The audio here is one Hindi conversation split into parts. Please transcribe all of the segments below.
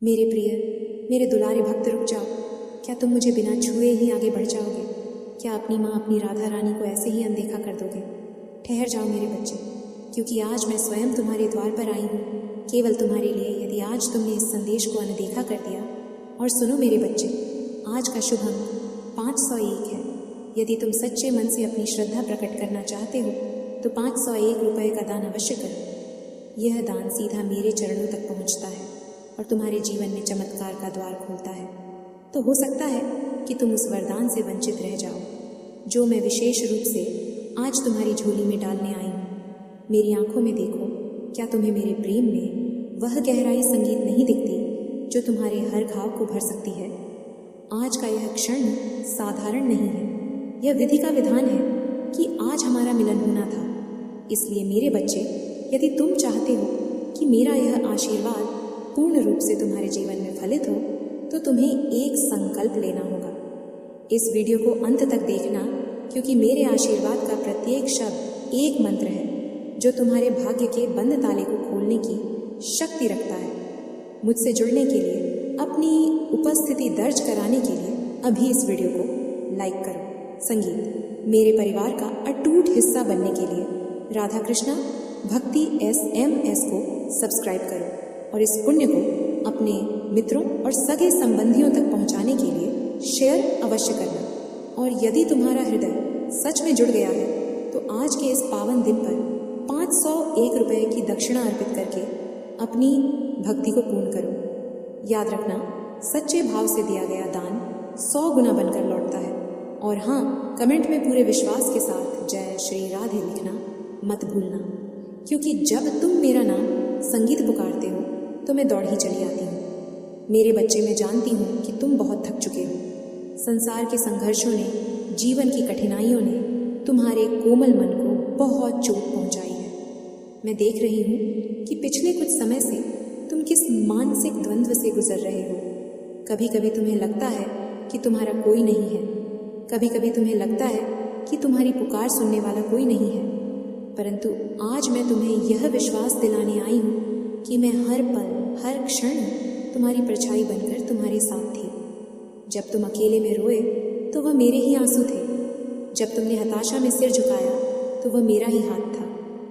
मेरे प्रिय, मेरे दुलारे भक्त, रुक जाओ। क्या तुम मुझे बिना छुए ही आगे बढ़ जाओगे? क्या अपनी माँ अपनी राधा रानी को ऐसे ही अनदेखा कर दोगे? ठहर जाओ मेरे बच्चे, क्योंकि आज मैं स्वयं तुम्हारे द्वार पर आई हूँ, केवल तुम्हारे लिए। यदि आज तुमने इस संदेश को अनदेखा कर दिया, और सुनो मेरे बच्चे, आज का शुभ अंक 501 है। यदि तुम सच्चे मन से अपनी श्रद्धा प्रकट करना चाहते हो तो 501 रुपये का दान अवश्य करो। यह दान सीधा मेरे चरणों तक पहुँचता है और तुम्हारे जीवन में चमत्कार का द्वार खोलता है। तो हो सकता है कि तुम उस वरदान से वंचित रह जाओ जो मैं विशेष रूप से आज तुम्हारी झोली में डालने आई हूँ। मेरी आंखों में देखो, क्या तुम्हें मेरे प्रेम में वह गहराई संगीत नहीं दिखती जो तुम्हारे हर घाव को भर सकती है? आज का यह क्षण साधारण नहीं है, यह विधि का विधान है कि आज हमारा मिलन होना था। इसलिए मेरे बच्चे, यदि तुम चाहते हो कि मेरा यह आशीर्वाद पूर्ण रूप से तुम्हारे जीवन में फलित हो तो तुम्हें एक संकल्प लेना होगा। इस वीडियो को अंत तक देखना, क्योंकि मेरे आशीर्वाद का प्रत्येक शब्द एक मंत्र है जो तुम्हारे भाग्य के बंद ताले को खोलने की शक्ति रखता है। मुझसे जुड़ने के लिए, अपनी उपस्थिति दर्ज कराने के लिए अभी इस वीडियो को लाइक करो। संगीत मेरे परिवार का अटूट हिस्सा बनने के लिए राधा कृष्णा भक्ति SMS को सब्सक्राइब करो और इस पुण्य को अपने मित्रों और सगे संबंधियों तक पहुंचाने के लिए शेयर अवश्य करना। और यदि तुम्हारा हृदय सच में जुड़ गया है तो आज के इस पावन दिन पर 501 रुपये की दक्षिणा अर्पित करके अपनी भक्ति को पूर्ण करो। याद रखना, सच्चे भाव से दिया गया दान 100 गुना बनकर लौटता है। और हाँ, कमेंट में पूरे विश्वास के साथ जय श्री राधे लिखना मत भूलना, क्योंकि जब तुम मेरा नाम संगीत पुकारते हो तो मैं दौड़ ही चली आती हूँ। मेरे बच्चे, मैं जानती हूँ कि तुम बहुत थक चुके हो। संसार के संघर्षों ने, जीवन की कठिनाइयों ने तुम्हारे कोमल मन को बहुत चोट पहुँचाई है। मैं देख रही हूँ कि पिछले कुछ समय से तुम किस मानसिक द्वंद्व से गुजर रहे हो। कभी कभी तुम्हें लगता है कि तुम्हारा कोई नहीं है, कभी कभी तुम्हें लगता है कि तुम्हारी पुकार सुनने वाला कोई नहीं है। परंतु आज मैं तुम्हें यह विश्वास दिलाने आई हूँ कि मैं हर पल, हर क्षण तुम्हारी परछाई बनकर तुम्हारे साथ थी। जब तुम अकेले में रोए तो वह मेरे ही आंसू थे। जब तुमने हताशा में सिर झुकाया तो वह मेरा ही हाथ था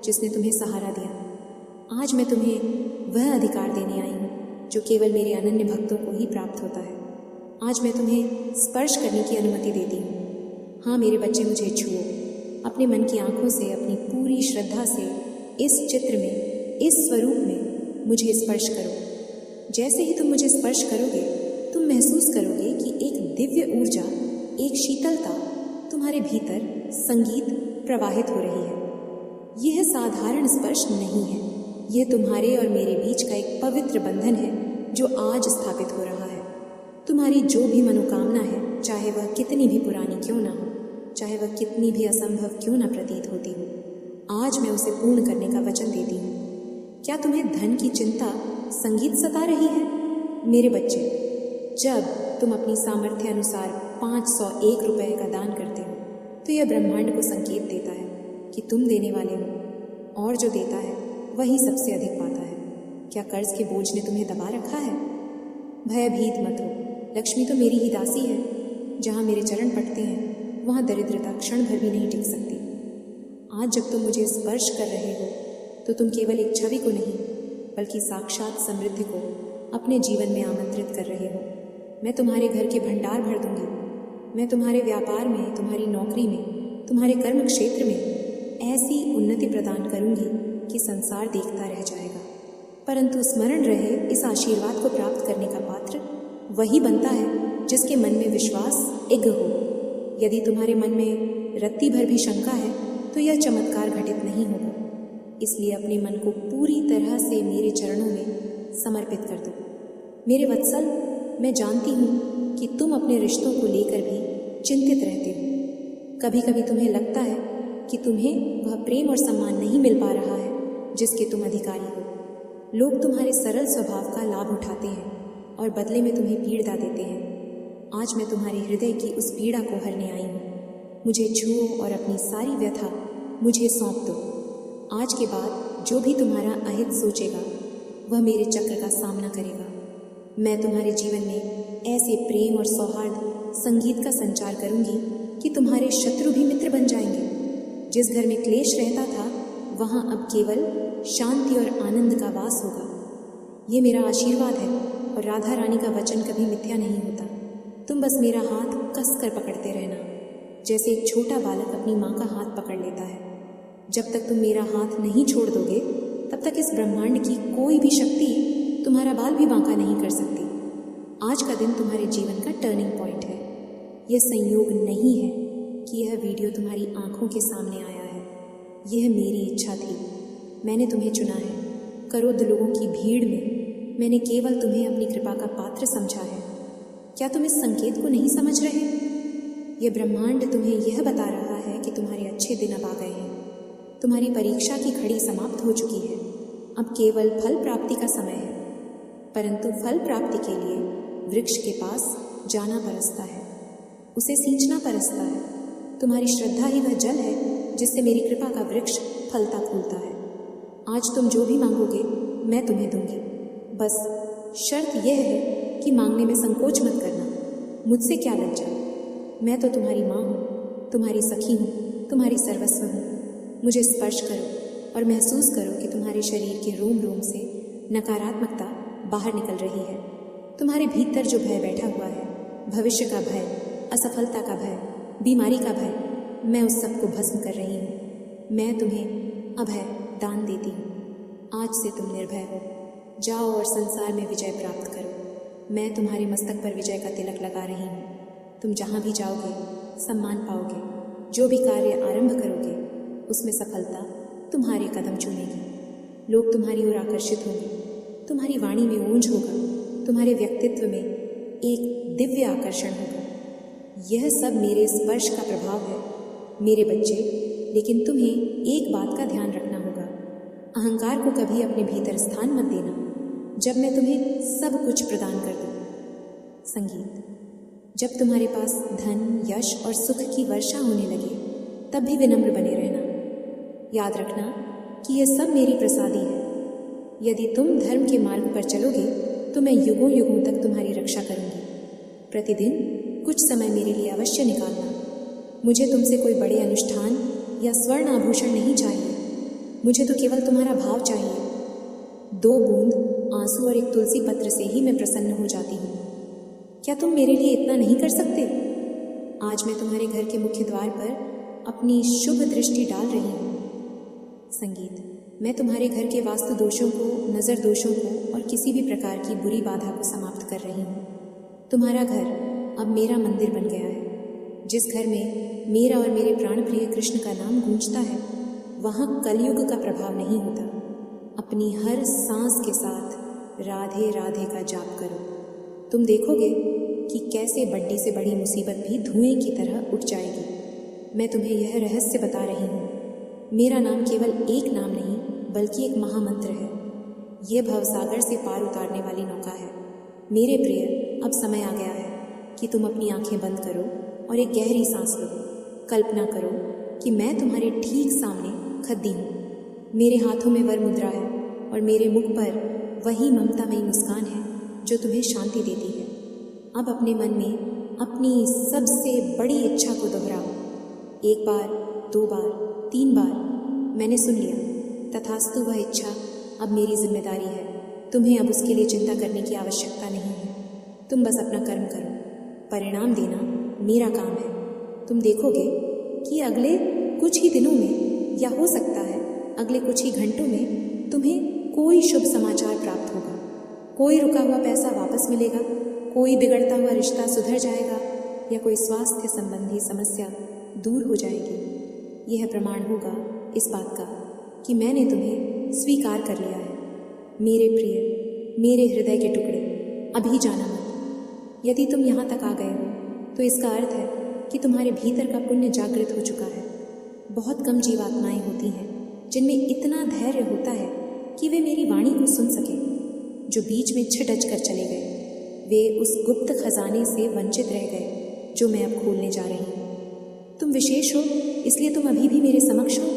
जिसने तुम्हें सहारा दिया। आज मैं तुम्हें वह अधिकार देने आई हूँ जो केवल मेरे अनन्य भक्तों को ही प्राप्त होता है। आज मैं तुम्हें स्पर्श करने की अनुमति देती हूँ। हाँ मेरे बच्चे, मुझे छुओ। अपने मन की आंखों से, अपनी पूरी श्रद्धा से इस चित्र में, इस स्वरूप में मुझे स्पर्श करो। जैसे ही तुम मुझे स्पर्श करोगे, तुम महसूस करोगे कि एक दिव्य ऊर्जा, एक शीतलता तुम्हारे भीतर संगीत प्रवाहित हो रही है। यह साधारण स्पर्श नहीं है, यह तुम्हारे और मेरे बीच का एक पवित्र बंधन है जो आज स्थापित हो रहा है। तुम्हारी जो भी मनोकामना है, चाहे वह कितनी भी पुरानी क्यों ना हो, चाहे वह कितनी भी असंभव क्यों न प्रतीत होती हो, आज मैं उसे पूर्ण करने का वचन देती हूँ। क्या तुम्हें धन की चिंता, संगीत सता रही है? मेरे बच्चे, जब तुम अपनी सामर्थ्य अनुसार 501 रुपये का दान करते हो तो यह ब्रह्मांड को संकेत देता है कि तुम देने वाले हो, और जो देता है वही सबसे अधिक पाता है। क्या कर्ज के बोझ ने तुम्हें दबा रखा है? भयभीत मत हो, लक्ष्मी तो मेरी ही दासी है। जहाँ मेरे चरण पटते हैं वहाँ दरिद्रता क्षण भर भी नहीं टिक सकती। आज जब तुम मुझे स्पर्श कर रहे हो तो तुम केवल एक छवि को नहीं, बल्कि साक्षात समृद्धि को अपने जीवन में आमंत्रित कर रहे हो। मैं तुम्हारे घर के भंडार भर दूंगी। मैं तुम्हारे व्यापार में, तुम्हारी नौकरी में, तुम्हारे कर्म क्षेत्र में ऐसी उन्नति प्रदान करूंगी कि संसार देखता रह जाएगा। परंतु स्मरण रहे, इस आशीर्वाद को प्राप्त करने का पात्र वही बनता है जिसके मन में विश्वास इग्न हो। यदि तुम्हारे मन में रत्ती भर भी शंका है तो यह चमत्कार घटित नहीं होगा। इसलिए अपने मन को पूरी तरह से मेरे चरणों में समर्पित कर दो। मेरे वत्सल, मैं जानती हूँ कि तुम अपने रिश्तों को लेकर भी चिंतित रहते हो। कभी कभी तुम्हें लगता है कि तुम्हें वह प्रेम और सम्मान नहीं मिल पा रहा है जिसके तुम अधिकारी हो। लोग तुम्हारे सरल स्वभाव का लाभ उठाते हैं और बदले में तुम्हें पीड़ा देते हैं। आज मैं तुम्हारे हृदय की उस पीड़ा को हरने आई हूँ। मुझे छुओ और अपनी सारी व्यथा मुझे सौंप दो। आज के बाद जो भी तुम्हारा अहित सोचेगा वह मेरे चक्र का सामना करेगा। मैं तुम्हारे जीवन में ऐसे प्रेम और सौहार्द संगीत का संचार करूंगी कि तुम्हारे शत्रु भी मित्र बन जाएंगे। जिस घर में क्लेश रहता था वहाँ अब केवल शांति और आनंद का वास होगा। ये मेरा आशीर्वाद है और राधा रानी का वचन कभी मिथ्या नहीं होता। तुम बस मेरा हाथ कस कर पकड़ते रहना, जैसे एक छोटा बालक अपनी माँ का हाथ पकड़ लेता है। जब तक तुम मेरा हाथ नहीं छोड़ दोगे तब तक इस ब्रह्मांड की कोई भी शक्ति तुम्हारा बाल भी बांका नहीं कर सकती। आज का दिन तुम्हारे जीवन का टर्निंग पॉइंट है। यह संयोग नहीं है कि यह वीडियो तुम्हारी आंखों के सामने आया है। यह मेरी इच्छा थी। मैंने तुम्हें चुना है। करोड़ लोगों की भीड़ में मैंने केवल तुम्हें अपनी कृपा का पात्र समझा है। क्या तुम इस संकेत को नहीं समझ रहे? यह ब्रह्मांड तुम्हें यह बता रहा है कि तुम्हारे अच्छे दिन अब आ गए हैं। तुम्हारी परीक्षा की घड़ी समाप्त हो चुकी है। अब केवल फल प्राप्ति का समय है। परंतु फल प्राप्ति के लिए वृक्ष के पास जाना परसता है, उसे सींचना परसता है। तुम्हारी श्रद्धा ही वह जल है जिससे मेरी कृपा का वृक्ष फलता फूलता है। आज तुम जो भी मांगोगे मैं तुम्हें दूंगी। बस शर्त यह है कि मांगने में संकोच मत करना। मुझसे क्या लज्जा? मैं तो तुम्हारी माँ हूँ, तुम्हारी सखी हूँ, तुम्हारी सर्वस्व हूँ। मुझे स्पर्श करो और महसूस करो कि तुम्हारे शरीर के रोम रोम से नकारात्मकता बाहर निकल रही है। तुम्हारे भीतर जो भय बैठा हुआ है, भविष्य का भय, असफलता का भय, बीमारी का भय, मैं उस सब को भस्म कर रही हूँ। मैं तुम्हें अभय दान देती हूँ। आज से तुम निर्भय हो। जाओ और संसार में विजय प्राप्त करो। मैं तुम्हारे मस्तक पर विजय का तिलक लगा रही हूँ। तुम जहाँ भी जाओगे सम्मान पाओगे। जो भी कार्य आरंभ करोगे उसमें सफलता तुम्हारे कदम चूमेगी। लोग तुम्हारी ओर आकर्षित होंगे। तुम्हारी वाणी में ओंज होगा। तुम्हारे व्यक्तित्व में एक दिव्य आकर्षण होगा। यह सब मेरे स्पर्श का प्रभाव है मेरे बच्चे। लेकिन तुम्हें एक बात का ध्यान रखना होगा। अहंकार को कभी अपने भीतर स्थान मत देना जब मैं तुम्हें सब कुछ प्रदान कर दूँ। संगीत। जब तुम्हारे पास धन, यश और सुख की वर्षा होने लगे तब भी विनम्र बने रहना। याद रखना कि यह सब मेरी प्रसादी है। यदि तुम धर्म के मार्ग पर चलोगे तो मैं युगों युगों तक तुम्हारी रक्षा करूंगी। प्रतिदिन कुछ समय मेरे लिए अवश्य निकालना। मुझे तुमसे कोई बड़े अनुष्ठान या स्वर्ण आभूषण नहीं चाहिए। मुझे तो केवल तुम्हारा भाव चाहिए। 2 बूंद आंसू और एक तुलसी पत्र से ही मैं प्रसन्न हो जाती हूँ। क्या तुम मेरे लिए इतना नहीं कर सकते? आज मैं तुम्हारे घर के मुख्य द्वार पर अपनी शुभ दृष्टि डाल रही हूँ। संगीत। मैं तुम्हारे घर के वास्तु दोषों को, नज़र दोषों को और किसी भी प्रकार की बुरी बाधा को समाप्त कर रही हूँ। तुम्हारा घर अब मेरा मंदिर बन गया है। जिस घर में मेरा और मेरे प्राण प्रिय कृष्ण का नाम गूंजता है वहाँ कलयुग का प्रभाव नहीं होता। अपनी हर सांस के साथ राधे राधे का जाप करो। तुम देखोगे कि कैसे बड़ी से बड़ी मुसीबत भी धुएं की तरह उठ जाएगी। मैं तुम्हें यह रहस्य बता रही हूँ। मेरा नाम केवल एक नाम नहीं बल्कि एक महामंत्र है। यह भवसागर से पार उतारने वाली नौका है। मेरे प्रिय, अब समय आ गया है कि तुम अपनी आंखें बंद करो और एक गहरी सांस लो। कल्पना करो कि मैं तुम्हारे ठीक सामने खद्दी हूँ। मेरे हाथों में वर मुद्रा है और मेरे मुख पर वही ममतामयी मुस्कान है जो तुम्हें शांति देती है। अब अपने मन में अपनी सबसे बड़ी इच्छा को दोहराओ। 1 बार, 2 बार, 3 बार। मैंने सुन लिया। तथास्तु वह इच्छा अब मेरी जिम्मेदारी है। तुम्हें अब उसके लिए चिंता करने की आवश्यकता नहीं है। तुम बस अपना कर्म करो। परिणाम देना मेरा काम है। तुम देखोगे कि अगले कुछ ही दिनों में या हो सकता है अगले कुछ ही घंटों में तुम्हें कोई शुभ समाचार प्राप्त होगा। कोई रुका हुआ पैसा वापस मिलेगा, कोई बिगड़ता हुआ रिश्ता सुधर जाएगा या कोई स्वास्थ्य संबंधी समस्या दूर हो जाएगी। यह प्रमाण होगा इस बात का कि मैंने तुम्हें स्वीकार कर लिया है। मेरे प्रिय, मेरे हृदय के टुकड़े, अभी जाना मत। यदि तुम यहाँ तक आ गए हो तो इसका अर्थ है कि तुम्हारे भीतर का पुण्य जागृत हो चुका है। बहुत कम जीवात्माएं होती हैं जिनमें इतना धैर्य होता है कि वे मेरी वाणी को सुन सके। जो बीच में छिटच कर चले गए वे उस गुप्त खजाने से वंचित रह गए जो मैं अब खोलने जा रही हूँ। तुम विशेष हो इसलिए तुम अभी भी मेरे समक्ष हो।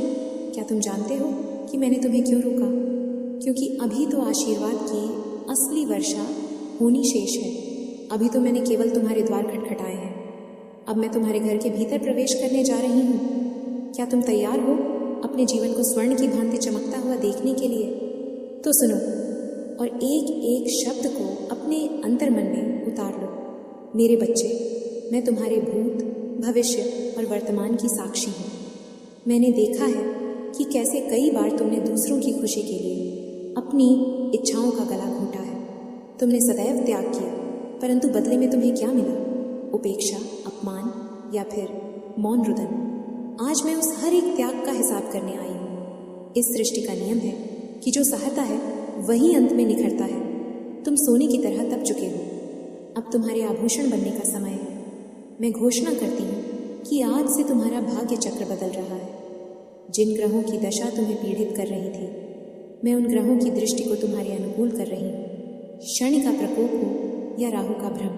क्या तुम जानते हो कि मैंने तुम्हें क्यों रोका? क्योंकि अभी तो आशीर्वाद की असली वर्षा होनी शेष है। अभी तो मैंने केवल तुम्हारे द्वार खटखटाए हैं। अब मैं तुम्हारे घर के भीतर प्रवेश करने जा रही हूँ। क्या तुम तैयार हो अपने जीवन को स्वर्ण की भांति चमकता हुआ देखने के लिए? तो सुनो और एक एक शब्द को अपने अंतर्मन में उतार लो। मेरे बच्चे, मैं तुम्हारे भूत, भविष्य और वर्तमान की साक्षी हूँ। मैंने देखा है कि कैसे कई बार तुमने दूसरों की खुशी के लिए अपनी इच्छाओं का गला घोंटा है। तुमने सदैव त्याग किया, परंतु बदले में तुम्हें क्या मिला? उपेक्षा, अपमान या फिर मौन रुदन। आज मैं उस हर एक त्याग का हिसाब करने आई हूँ। इस सृष्टि का नियम है कि जो सहता है वही अंत में निखरता है। तुम सोने की तरह तप चुके हो। अब तुम्हारे आभूषण बनने का समय है। मैं घोषणा करती हूँ कि आज से तुम्हारा भाग्य चक्र बदल रहा है। जिन ग्रहों की दशा तुम्हें पीड़ित कर रही थी, मैं उन ग्रहों की दृष्टि को तुम्हारे अनुकूल कर रही हूँ। शनि का प्रकोप हो या राहु का भ्रम,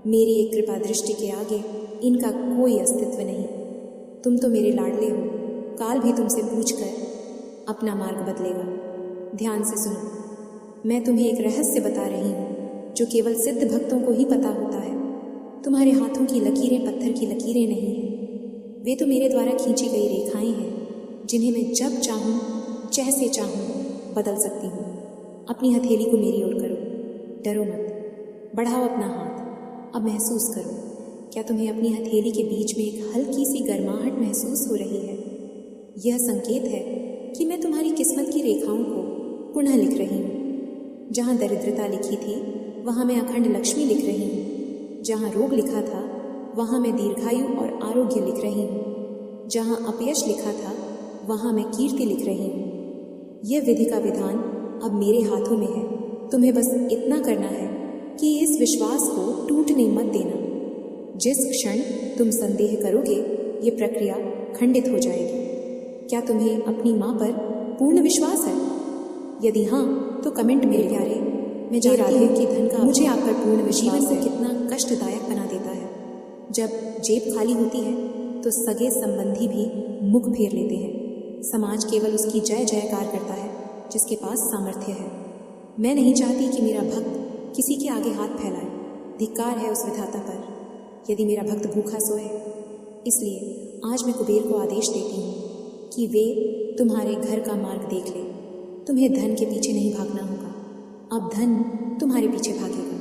मेरी एक कृपा दृष्टि के आगे इनका कोई अस्तित्व नहीं। तुम तो मेरे लाडले हो। काल भी तुमसे पूछकर अपना मार्ग बदलेगा। ध्यान से सुनो, मैं तुम्हें एक रहस्य बता रही हूँ जो केवल सिद्ध भक्तों को ही पता होता है। तुम्हारे हाथों की लकीरें पत्थर की लकीरें नहीं हैं। वे तो मेरे द्वारा खींची गई रेखाएं हैं जिन्हें मैं जब चाहूँ, जैसे चाहूँ बदल सकती हूँ। अपनी हथेली को मेरी ओर करो। डरो मत। बढ़ाओ अपना हाथ। अब महसूस करो। क्या तुम्हें अपनी हथेली के बीच में एक हल्की सी गर्माहट महसूस हो रही है? यह संकेत है कि मैं तुम्हारी किस्मत की रेखाओं को पुनः लिख रही हूँ। जहाँ दरिद्रता लिखी थी वहाँ मैं अखंड लक्ष्मी लिख रही हूँ। जहाँ रोग लिखा था वहाँ मैं दीर्घायु और आरोग्य लिख रही हूँ। जहाँ अपयश लिखा था वहाँ मैं कीर्ति लिख रही हूँ। यह विधि का विधान अब मेरे हाथों में है। तुम्हें बस इतना करना है कि इस विश्वास को टूटने मत देना। जिस क्षण तुम संदेह करोगे ये प्रक्रिया खंडित हो जाएगी। क्या तुम्हें अपनी माँ पर पूर्ण विश्वास है? यदि हाँ तो कमेंट में प्यारे, मैं जानती हूँ कि धन का मुझे आप पर पूर्ण विश्वास है। कितना कष्टदायक बना देता है। जब जेब खाली होती है तो सगे संबंधी भी मुख फेर लेते हैं। समाज केवल उसकी जय जयकार करता है जिसके पास सामर्थ्य है। मैं नहीं चाहती कि मेरा भक्त किसी के आगे हाथ फैलाए। धिक्कार है उस विधाता पर यदि मेरा भक्त भूखा सोए। इसलिए आज मैं कुबेर को आदेश देती हूँ कि वे तुम्हारे घर का मार्ग देख ले। तुम्हें धन के पीछे नहीं भागना होगा। अब धन तुम्हारे पीछे भागेगा।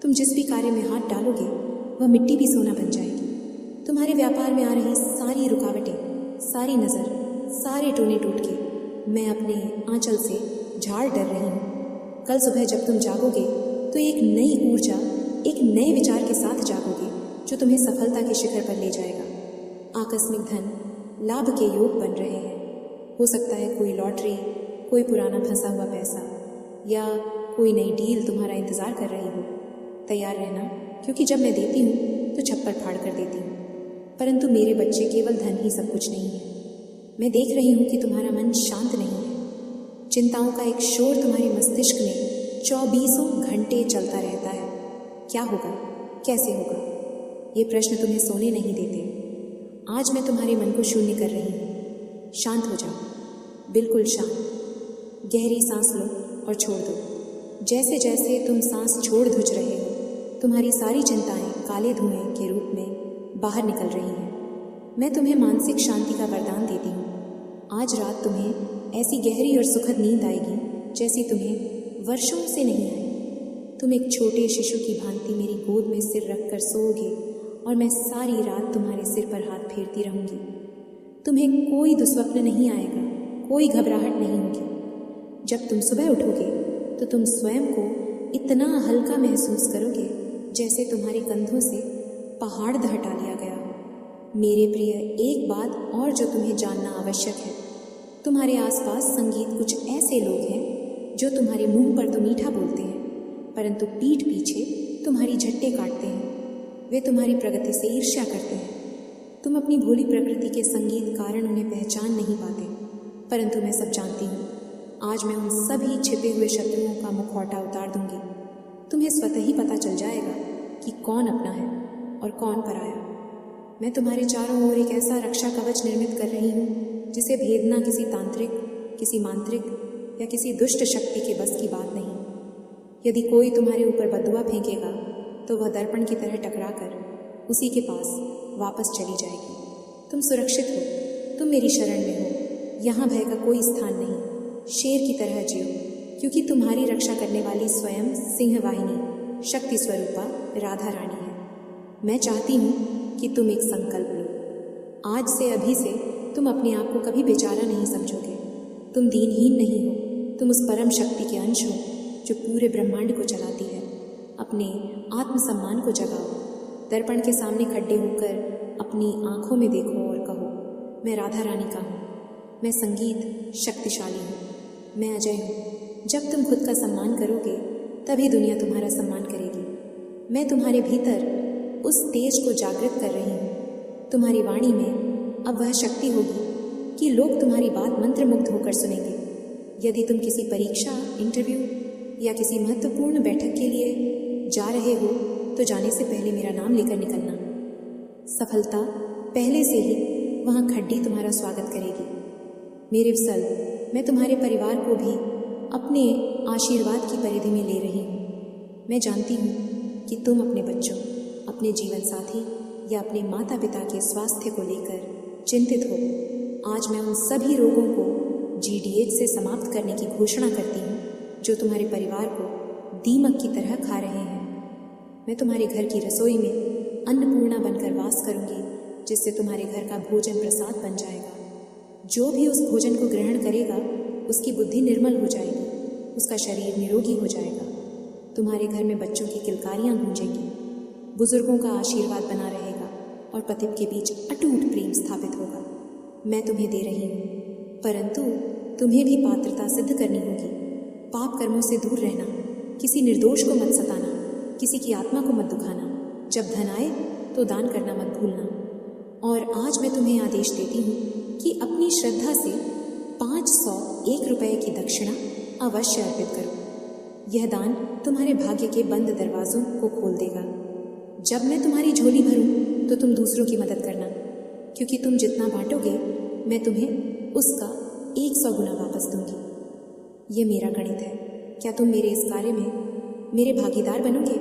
तुम जिस भी कार्य में हाथ डालोगे वह मिट्टी भी सोना बन जाएगी। तुम्हारे व्यापार में आ रही सारी रुकावटें, सारी नज़र, सारे टोने टूट के मैं अपने आंचल से झाड़ डर रही हूँ। कल सुबह जब तुम जागोगे तो एक नई ऊर्जा, एक नए विचार के साथ जागोगे जो तुम्हें सफलता के शिखर पर ले जाएगा। आकस्मिक धन लाभ के योग बन रहे हैं। हो सकता है कोई लॉटरी, कोई पुराना फंसा हुआ पैसा या कोई नई डील तुम्हारा इंतज़ार कर रही हो। तैयार रहना, क्योंकि जब मैं देती हूँ तो छप्पर फाड़ कर देती हूँ। परंतु मेरे बच्चे, केवल धन ही सब कुछ नहीं है। मैं देख रही हूँ कि तुम्हारा मन शांत नहीं है। चिंताओं का एक शोर तुम्हारे मस्तिष्क में 24 घंटे चलता रहता है। क्या होगा, कैसे होगा, ये प्रश्न तुम्हें सोने नहीं देते। आज मैं तुम्हारे मन को शून्य कर रही हूँ। शांत हो जाओ, बिल्कुल शांत। गहरी सांस लो और छोड़ दो। जैसे जैसे तुम सांस छोड़ धुज रहे हो, तुम्हारी सारी चिंताएं काले धुएं के रूप में बाहर निकल रही हैं। मैं तुम्हें मानसिक शांति का वरदान देती हूँ। आज रात तुम्हें ऐसी गहरी और सुखद नींद आएगी जैसी तुम्हें वर्षों से नहीं आई। तुम एक छोटे शिशु की भांति मेरी गोद में सिर रखकर सोओगे और मैं सारी रात तुम्हारे सिर पर हाथ फेरती रहूंगी। तुम्हें कोई दुस्वप्न नहीं आएगा, कोई घबराहट नहीं होगी। जब तुम सुबह उठोगे तो तुम स्वयं को इतना हल्का महसूस करोगे जैसे तुम्हारे कंधों से पहाड़ हटा लिया गया हो। मेरे प्रिय, एक बात और जो तुम्हें जानना आवश्यक है, तुम्हारे आसपास संगीत कुछ ऐसे लोग हैं जो तुम्हारे मुंह पर तो मीठा बोलते हैं परंतु पीठ पीछे तुम्हारी झट्टे काटते हैं। वे तुम्हारी प्रगति से ईर्ष्या करते हैं। तुम अपनी भोली प्रकृति के संगीत कारण उन्हें पहचान नहीं पाते, परंतु मैं सब जानती हूँ। आज मैं उन सभी छिपे हुए शत्रुओं का मुखौटा उतार दूंगी। तुम्हें स्वतः ही पता चल जाएगा कि कौन अपना है और कौन पराया। मैं तुम्हारे चारों ओर एक ऐसा रक्षा कवच निर्मित कर रही हूँ जिसे भेदना किसी तांत्रिक, किसी मांत्रिक या किसी दुष्ट शक्ति के बस की बात नहीं। यदि कोई तुम्हारे ऊपर बददुआ फेंकेगा तो वह दर्पण की तरह टकराकर उसी के पास वापस चली जाएगी। तुम सुरक्षित हो, तुम मेरी शरण में हो, यहाँ भय का कोई स्थान नहीं। शेर की तरह जियो, क्योंकि तुम्हारी रक्षा करने वाली स्वयं सिंहवाहिनी शक्ति स्वरूपा राधा रानी है। मैं चाहती हूँ कि तुम एक संकल्प लो। आज से, अभी से तुम अपने आप को कभी बेचारा नहीं समझोगे। तुम दीनहीन नहीं हो, तुम उस परम शक्ति के अंश हो जो पूरे ब्रह्मांड को चलाती है। अपने आत्मसम्मान को जगाओ। दर्पण के सामने खड़े होकर अपनी आंखों में देखो और कहो, मैं राधा रानी का हूँ, मैं संगीत शक्तिशाली हूँ, मैं अजय हूँ। जब तुम खुद का सम्मान करोगे तभी दुनिया तुम्हारा सम्मान करेगी। मैं तुम्हारे भीतर उस तेज को जागृत कर रही हूँ। तुम्हारी वाणी में अब वह शक्ति होगी कि लोग तुम्हारी बात मंत्रमुग्ध होकर सुनेंगे। यदि तुम किसी परीक्षा, इंटरव्यू या किसी महत्वपूर्ण बैठक के लिए जा रहे हो तो जाने से पहले मेरा नाम लेकर निकलना। सफलता पहले से ही वहाँ खड्डी तुम्हारा स्वागत करेगी। मेरे सल, मैं तुम्हारे परिवार को भी अपने आशीर्वाद की परिधि में ले रही हूँ। मैं जानती हूँ कि तुम अपने बच्चों, अपने जीवन साथी या अपने माता पिता के स्वास्थ्य को लेकर चिंतित हो। आज मैं उन सभी रोगों को GDH से समाप्त करने की घोषणा करती हूँ जो तुम्हारे परिवार को दीमक की तरह खा रहे हैं। मैं तुम्हारे घर की रसोई में अन्नपूर्णा बनकर वास करूँगी, जिससे तुम्हारे घर का भोजन प्रसाद बन जाएगा। जो भी उस भोजन को ग्रहण करेगा उसकी बुद्धि निर्मल हो जाएगी, उसका शरीर निरोगी हो जाएगा। तुम्हारे घर में बच्चों की किलकारियाँ गूंजेंगी, बुजुर्गों का आशीर्वाद बना रहेगा और पति के बीच अटूट प्रेम स्थापित होगा। मैं तुम्हें दे रही हूँ, परंतु तुम्हें भी पात्रता सिद्ध करनी होगी। पाप कर्मों से दूर रहना, किसी निर्दोष को मत सताना, किसी की आत्मा को मत दुखाना। जब धन आए तो दान करना मत भूलना। और आज मैं तुम्हें आदेश देती हूँ कि अपनी श्रद्धा से 501 रुपये की दक्षिणा अवश्य अर्पित करो। यह दान तुम्हारे भाग्य के बंद दरवाजों को खोल देगा। जब मैं तुम्हारी झोली भरूं तो तुम दूसरों की मदद करना, क्योंकि तुम जितना बांटोगे मैं तुम्हें उसका 100 गुना वापस दूंगी। ये मेरा गणित है। क्या तुम मेरे इस कार्य में मेरे भागीदार बनोगे?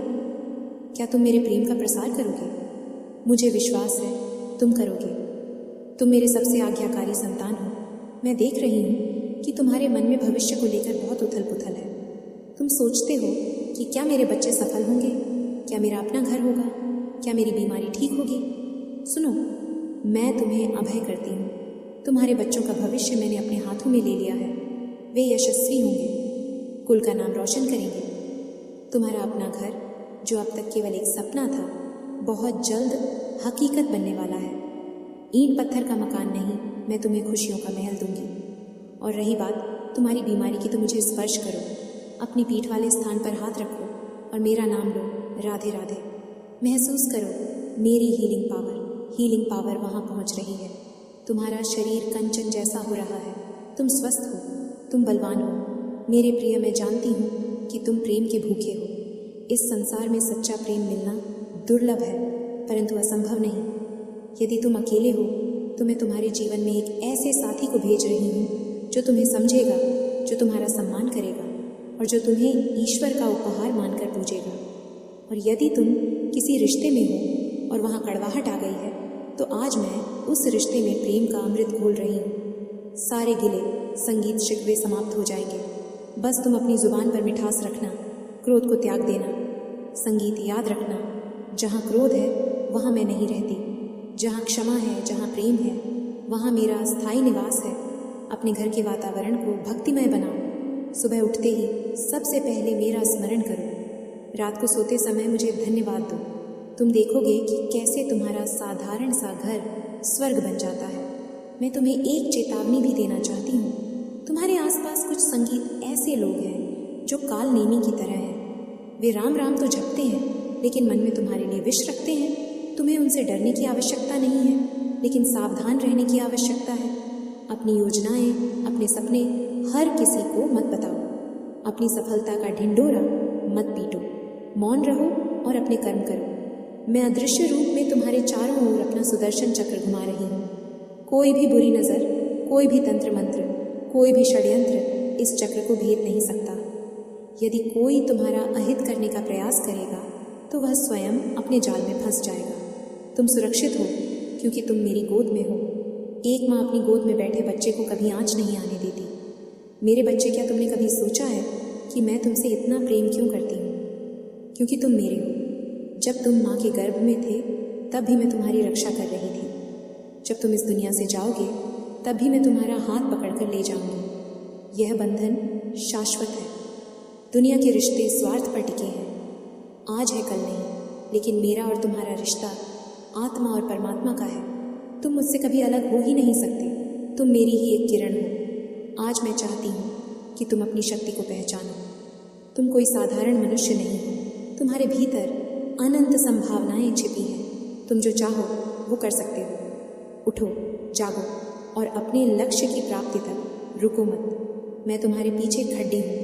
क्या तुम मेरे प्रेम का प्रसार करोगे? मुझे विश्वास है तुम करोगे। तुम मेरे सबसे आज्ञाकारी संतान हो। मैं देख रही हूँ कि तुम्हारे मन में भविष्य को लेकर बहुत उथल पुथल है। तुम सोचते हो कि क्या मेरे बच्चे सफल होंगे, क्या मेरा अपना घर होगा, क्या मेरी बीमारी ठीक होगी। सुनो, मैं तुम्हें अभय करती हूँ। तुम्हारे बच्चों का भविष्य मैंने अपने हाथों में ले लिया है। वे यशस्वी होंगे, कुल का नाम रोशन करेंगे। तुम्हारा अपना घर, जो अब तक केवल एक सपना था, बहुत जल्द हकीकत बनने वाला है। ईंट पत्थर का मकान नहीं, मैं तुम्हें खुशियों का महल दूंगी। और रही बात तुम्हारी बीमारी की, तो मुझे स्पर्श करो, अपनी पीठ वाले स्थान पर हाथ रखो और मेरा नाम लो, राधे राधे। महसूस करो मेरी हीलिंग पावर वहाँ पहुँच रही है। तुम्हारा शरीर कंचन जैसा हो रहा है। तुम स्वस्थ हो, तुम बलवान हो। मेरे प्रिय, मैं जानती हूँ कि तुम प्रेम के भूखे हो। इस संसार में सच्चा प्रेम मिलना दुर्लभ है, परंतु असंभव नहीं। यदि तुम अकेले हो तो मैं तुम्हारे जीवन में एक ऐसे साथी को भेज रही हूँ जो तुम्हें समझेगा, जो तुम्हारा सम्मान करेगा और जो तुम्हें ईश्वर का उपहार मानकर पूजेगा। और यदि तुम किसी रिश्ते में हो और वहाँ कड़वाहट आ गई है, तो आज मैं उस रिश्ते में प्रेम का अमृत घोल रही हूँ। सारे गिले संगीत शिकवे समाप्त हो जाएंगे। बस तुम अपनी जुबान पर मिठास रखना, क्रोध को त्याग देना। संगीत याद रखना, जहाँ क्रोध है वहाँ मैं नहीं रहती। जहाँ क्षमा है, जहाँ प्रेम है, वहाँ मेरा अस्थायी निवास है। अपने घर के वातावरण को भक्तिमय बनाओ। सुबह उठते ही सबसे पहले मेरा स्मरण करो। रात को सोते समय मुझे धन्यवाद दो। तुम देखोगे कि कैसे तुम्हारा साधारण सा घर स्वर्ग बन जाता है। मैं तुम्हें एक चेतावनी भी देना चाहती हूँ। तुम्हारे आसपास कुछ संगीत ऐसे लोग हैं जो काल नेमी की तरह हैं। वे राम राम तो जपते हैं, लेकिन मन में तुम्हारे लिए विष रखते हैं। तुम्हें उनसे डरने की आवश्यकता नहीं है, लेकिन सावधान रहने की आवश्यकता है। अपनी योजनाएं, अपने सपने हर किसी को मत बताओ। अपनी सफलता का ढिंढोरा मत पीटो। मौन रहो और अपने कर्म करो। मैं अदृश्य रूप में तुम्हारे चारों ओर अपना सुदर्शन चक्र घुमा रही हूँ। कोई भी बुरी नज़र, कोई भी तंत्र मंत्र, कोई भी षड्यंत्र इस चक्र को भेद नहीं सकता। यदि कोई तुम्हारा अहित करने का प्रयास करेगा तो वह स्वयं अपने जाल में फंस जाएगा। तुम सुरक्षित हो क्योंकि तुम मेरी गोद में हो। एक माँ अपनी गोद में बैठे बच्चे को कभी आँच नहीं आने देती। मेरे बच्चे, क्या तुमने कभी सोचा है कि मैं तुमसे इतना प्रेम क्यों करती हूँ? क्योंकि तुम मेरे हो। जब तुम माँ के गर्भ में थे तब भी मैं तुम्हारी रक्षा कर रही थी। जब तुम इस दुनिया से जाओगे तब भी मैं तुम्हारा हाथ पकड़कर ले जाऊंगी। यह बंधन शाश्वत है। दुनिया के रिश्ते स्वार्थ पर टिके हैं, आज है कल नहीं, लेकिन मेरा और तुम्हारा रिश्ता आत्मा और परमात्मा का है। तुम मुझसे कभी अलग हो ही नहीं सकते। तुम मेरी ही एक किरण हो। आज मैं चाहती हूँ कि तुम अपनी शक्ति को पहचानो। तुम कोई साधारण मनुष्य नहीं हो। तुम्हारे भीतर अनंत संभावनाएं छिपी हैं। तुम जो चाहो वो कर सकते हो। उठो, जागो और अपने लक्ष्य की प्राप्ति तक रुको मत। मैं तुम्हारे पीछे खड़ी हूँ,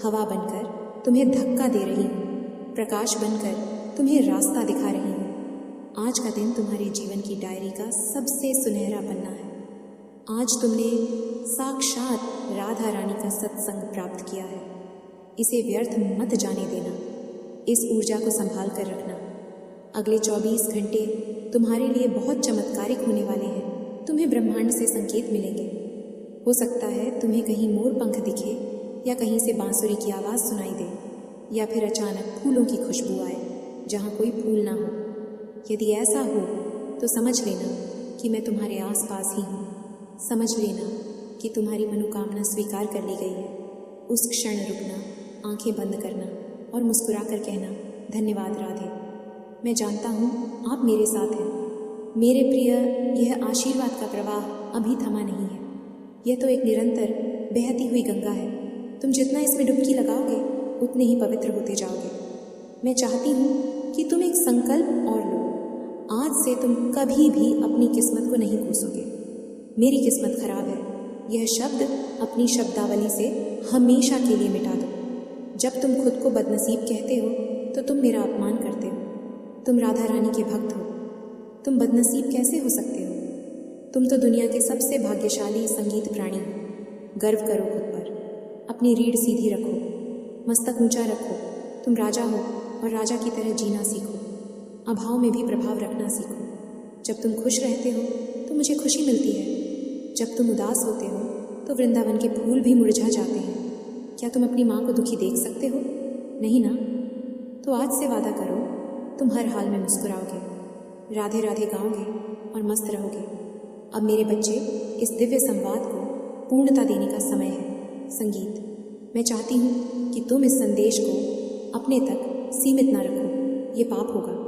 हवा बनकर तुम्हें धक्का दे रही हूँ, प्रकाश बनकर तुम्हें रास्ता दिखा रही हूँ। आज का दिन तुम्हारे जीवन की डायरी का सबसे सुनहरा पन्ना है। आज तुमने साक्षात राधा रानी का सत्संग प्राप्त किया है। इसे व्यर्थ मत जाने देना। इस ऊर्जा को संभाल कर रखना। अगले 24 घंटे तुम्हारे लिए बहुत चमत्कारिक होने वाले हैं। तुम्हें ब्रह्मांड से संकेत मिलेंगे। हो सकता है तुम्हें कहीं मोर पंख दिखे या कहीं से बांसुरी की आवाज़ सुनाई दे, या फिर अचानक फूलों की खुशबू आए जहाँ कोई फूल ना हो। यदि ऐसा हो तो समझ लेना कि मैं तुम्हारे आसपास ही हूँ। समझ लेना कि तुम्हारी मनोकामना स्वीकार कर ली गई है। उस क्षण रुकना, आंखें बंद करना और मुस्कुरा कर कहना, धन्यवाद राधे। मैं जानता हूँ आप मेरे साथ हैं। मेरे प्रिय, यह आशीर्वाद का प्रवाह अभी थमा नहीं है। यह तो एक निरंतर बहती हुई गंगा है। तुम जितना इसमें डुबकी लगाओगे उतने ही पवित्र होते जाओगे। मैं चाहती हूँ कि तुम एक संकल्प और लो। आज से तुम कभी भी अपनी किस्मत को नहीं कोसोगे। मेरी किस्मत खराब है, यह शब्द अपनी शब्दावली से हमेशा के लिए मिटा दो। जब तुम खुद को बदनसीब कहते हो तो तुम मेरा अपमान करते हो। तुम राधा रानी के भक्त हो। तुम बदनसीब कैसे हो सकते हो? तुम तो दुनिया के सबसे भाग्यशाली संगीत प्राणी हो। गर्व करो खुद पर। अपनी रीढ़ सीधी रखो, मस्तक ऊंचा रखो। तुम राजा हो और राजा की तरह जीना सीखो। अभाव में भी प्रभाव रखना सीखो। जब तुम खुश रहते हो तो मुझे खुशी मिलती है। जब तुम उदास होते हो तो वृंदावन के फूल भी मुरझा जाते हैं। क्या तुम अपनी माँ को दुखी देख सकते हो? नहीं ना? तो आज से वादा करो, तुम हर हाल में मुस्कुराओगे, राधे राधे गाओगे और मस्त रहोगे। अब मेरे बच्चे, इस दिव्य संवाद को पूर्णता देने का समय है। संगीत, मैं चाहती हूँ कि तुम इस संदेश को अपने तक सीमित ना रखो। ये पाप होगा।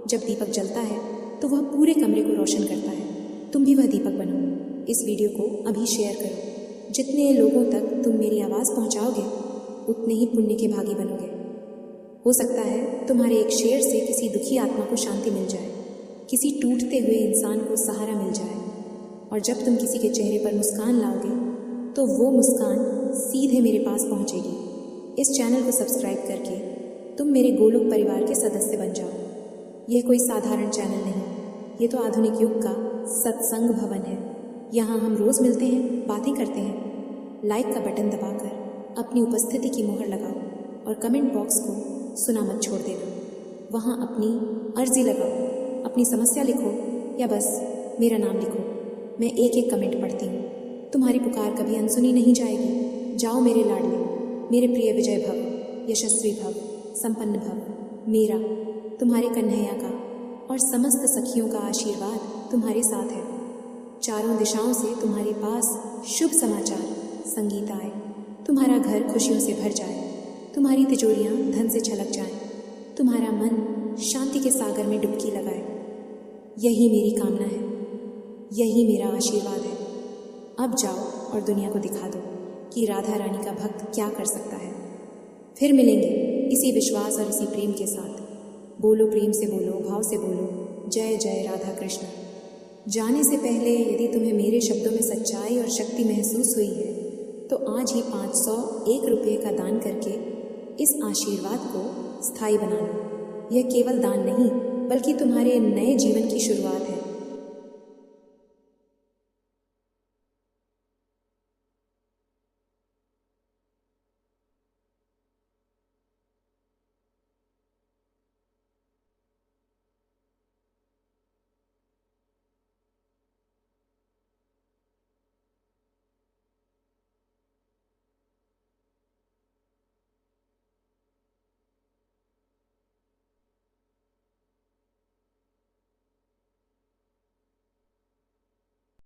जब दीपक जलता है तो वह पूरे कमरे को रोशन करता है। तुम भी वह दीपक बनो। इस वीडियो को अभी शेयर करो। जितने लोगों तक तुम मेरी आवाज़ पहुँचाओगे उतने ही पुण्य के भागी बनोगे। हो सकता है तुम्हारे एक शेयर से किसी दुखी आत्मा को शांति मिल जाए, किसी टूटते हुए इंसान को सहारा मिल जाए। और जब तुम किसी के चेहरे पर मुस्कान लाओगे तो वो मुस्कान सीधे मेरे पास पहुँचेगी। इस चैनल को सब्सक्राइब करके तुम मेरे गोलोक परिवार के सदस्य बन जाओ। यह कोई साधारण चैनल नहीं, ये तो आधुनिक युग का सत्संग भवन है। यहाँ हम रोज़ मिलते हैं, बातें करते हैं। लाइक का बटन दबाकर अपनी उपस्थिति की मोहर लगाओ और कमेंट बॉक्स को सुना मत छोड़ देना। वहाँ अपनी अर्जी लगाओ, अपनी समस्या लिखो या बस मेरा नाम लिखो। मैं एक एक कमेंट पढ़ती हूँ। तुम्हारी पुकार कभी अनसुनी नहीं जाएगी। जाओ मेरे लाडले, मेरे प्रिय विजय भव, यशस्वी भव, संपन्न भव। मेरा, तुम्हारे कन्हैया का और समस्त सखियों का आशीर्वाद तुम्हारे साथ है। चारों दिशाओं से तुम्हारे पास शुभ समाचार संगीत आए। तुम्हारा घर खुशियों से भर जाए। तुम्हारी तिजोरियाँ धन से छलक जाएं। तुम्हारा मन शांति के सागर में डुबकी लगाए। यही मेरी कामना है, यही मेरा आशीर्वाद है। अब जाओ और दुनिया को दिखा दो कि राधा रानी का भक्त क्या कर सकता है। फिर मिलेंगे इसी विश्वास और इसी प्रेम के साथ। बोलो प्रेम से, बोलो भाव से, बोलो जय जय राधा कृष्ण। जाने से पहले यदि तुम्हें मेरे शब्दों में सच्चाई और शक्ति महसूस हुई है तो आज ही 501 रुपये का दान करके इस आशीर्वाद को स्थायी बना लो। यह केवल दान नहीं बल्कि तुम्हारे नए जीवन की शुरुआत है।